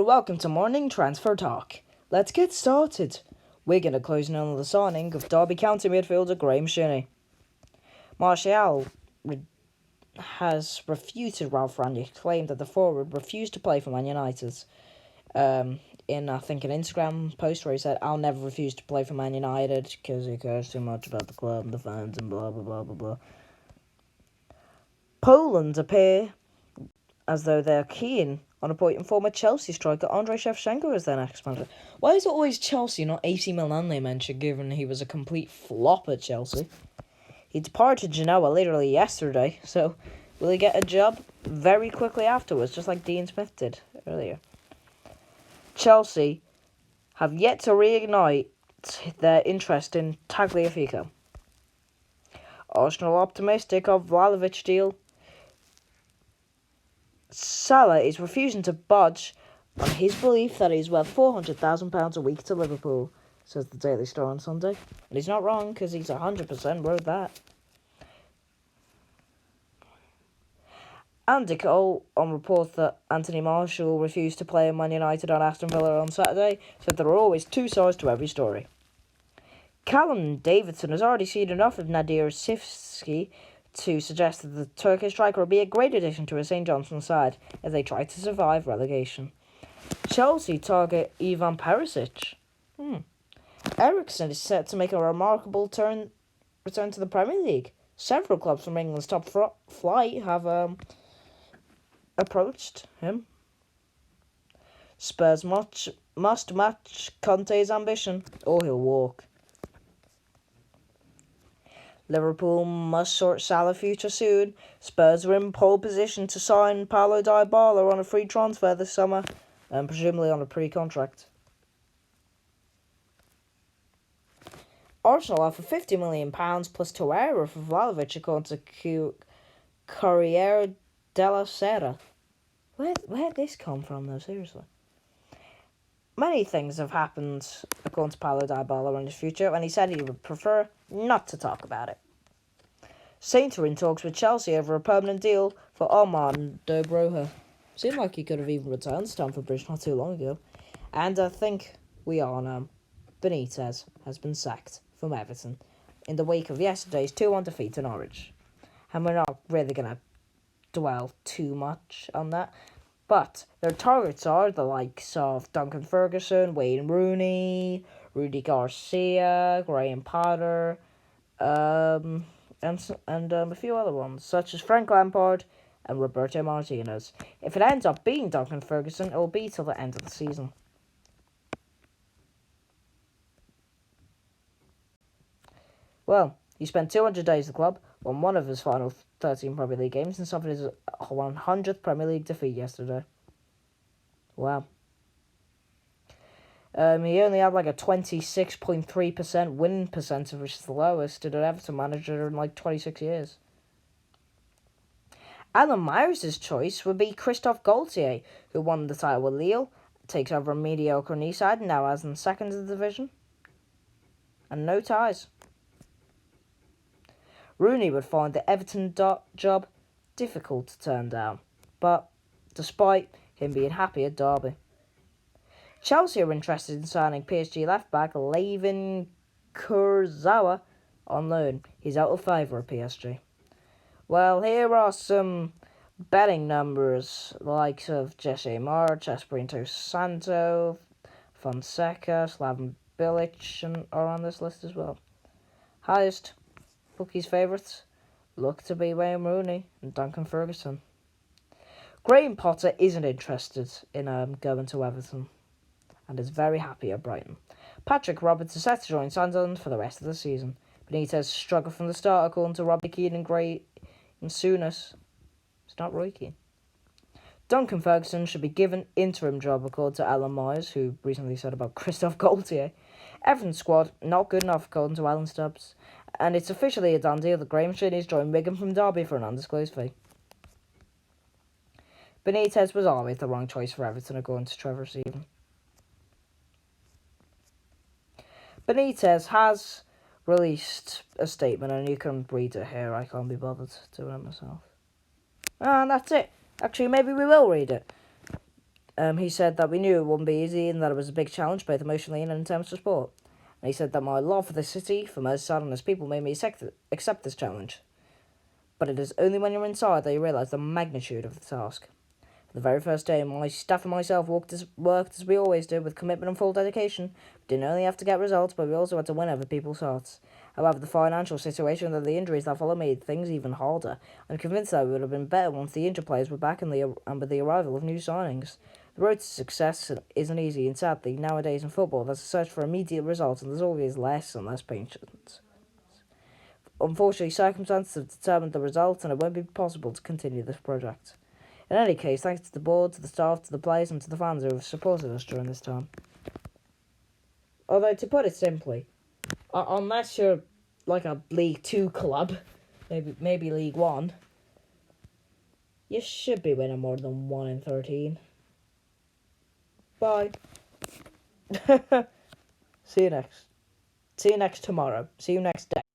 welcome to Morning Transfer Talk. Let's get started. Wigan are closing in on the signing of Derby County midfielder Graham Shinney. Martial has refuted Ralph Rangnick's claim that the forward refused to play for Man United. In an Instagram post where he said, "I'll never refuse to play for Man United because he cares too much about the club and the fans and blah blah blah blah blah." Poland appear as though they're keen on appointing former Chelsea striker Andrei Shevchenko as their next manager. Why is it always Chelsea, not AC Milan, they mention, given he was a complete flop at Chelsea? He departed Genoa literally yesterday, so will he get a job very quickly afterwards, just like Dean Smith did earlier? Chelsea have yet to reignite their interest in Tagliafico. Arsenal optimistic of Vlahović deal. Salah is refusing to budge on his belief that he's worth £400,000 a week to Liverpool, says the Daily Star on Sunday. And he's not wrong, because he's 100% worth that. Andy Cole, on reports that Anthony Martial refused to play in Man United on Aston Villa on Saturday, said there are always two sides to every story. Callum Davidson has already seen enough of Nadir Sivski to suggest that the Turkish striker will be a great addition to his St Johnstone side as they try to survive relegation. Chelsea target Ivan Perisic. Eriksen is set to make a remarkable return to the Premier League. Several clubs from England's top flight have approached him. Spurs must match Conte's ambition, or he'll walk. Liverpool must sort Salah's future soon. Spurs are in pole position to sign Paulo Dybala on a free transfer this summer, and presumably on a pre-contract. Arsenal offer £50 million plus Torreira for Vlahović, according to Corriere della Sera. Where did this come from, though, seriously? Many things have happened, according to Paulo Dybala, in his future, and he said he would prefer not to talk about it. Saints are in talks with Chelsea over a permanent deal for Armand Dobroja. Seemed like he could have even returned to Stamford Bridge not too long ago. And I think we all know Benitez has been sacked from Everton in the wake of yesterday's 2-1 defeat to Norwich. And we're not really going to dwell too much on that. But their targets are the likes of Duncan Ferguson, Wayne Rooney, Rudy Garcia, Graham Potter, and a few other ones, such as Frank Lampard and Roberto Martinez. If it ends up being Duncan Ferguson, it will be till the end of the season. Well, he spent 200 days at the club, won one of his final 13 Premier League games, and suffered his 100th Premier League defeat yesterday. Wow. He only had like a 26.3% win percentage, which is the lowest in an Everton manager in like 26 years. Alan Myers' choice would be Christophe Gaultier, who won the title with Lille, takes over a mediocre Nice side, and now has in second in the division. And no ties. Rooney would find the Everton job difficult to turn down, but despite him being happy at Derby. Chelsea are interested in signing PSG left-back Layvin Kurzawa on loan. He's out of favour at PSG. Well, here are some betting numbers, the likes of Jesse March, Espirito Santo, Fonseca, Slaven Bilic are on this list as well. Highest bookies' favourites look to be Wayne Rooney and Duncan Ferguson. Graham Potter isn't interested in going to Everton and is very happy at Brighton. Patrick Roberts is set to join Sunderland for the rest of the season. Benitez struggled from the start, according to Robbie Keane and Gray and Souness. It's not Roy Keane. Duncan Ferguson should be given interim job, according to Alan Myers, who recently said about Christophe Gaultier. Everton's squad not good enough, according to Alan Stubbs. And it's officially a done deal that Graham Shinney is joining Wigan from Derby for an undisclosed fee. Benitez was always the wrong choice for Everton, according to Trevor Stephen. Benitez has released a statement, and you can read it here. I can't be bothered doing it myself. And that's it. Actually, maybe we will read it. He said that we knew it wouldn't be easy and that it was a big challenge, both emotionally and in terms of sport. And he said that my love for the city, for Merseyside and its people, made me accept this challenge. But it is only when you're inside that you realise the magnitude of the task. The very first day, my staff and myself worked as we always do, with commitment and full dedication. We didn't only have to get results, but we also had to win over people's hearts. However, the financial situation and the injuries that followed made things even harder. I'm convinced that it would have been better once the injured players were back and with the arrival of new signings. The road to success isn't easy, and sadly, nowadays in football, there's a search for immediate results, and there's always less and less patience. Unfortunately, circumstances have determined the results, and it won't be possible to continue this project. In any case, thanks to the board, to the staff, to the players, and to the fans who have supported us during this time. Although, to put it simply, unless you're like a League 2 club, maybe League 1, you should be winning more than 1 in 13. Bye. See you next tomorrow. See you next day.